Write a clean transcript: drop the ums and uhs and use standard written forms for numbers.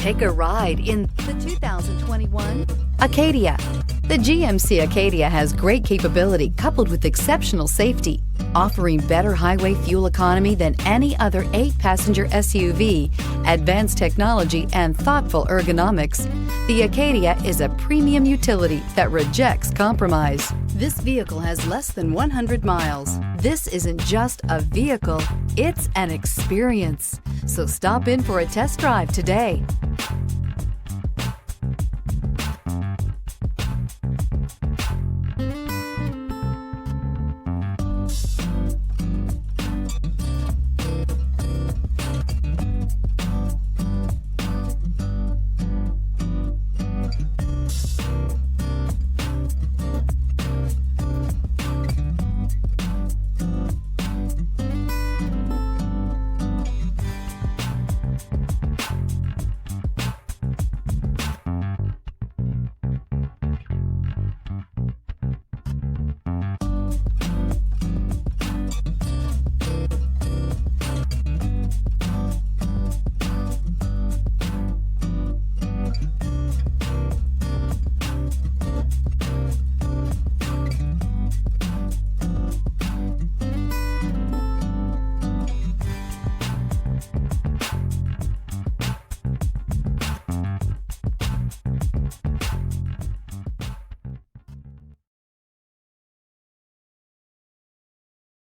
Take a ride in the 2021 Acadia. The GMC Acadia has great capability coupled with exceptional safety, offering better highway fuel economy than any other 8-passenger SUV, advanced technology, and thoughtful ergonomics. The Acadia is a premium utility that rejects compromise. This vehicle has less than 100 miles. This isn't just a vehicle, it's an experience. So stop in for a test drive today.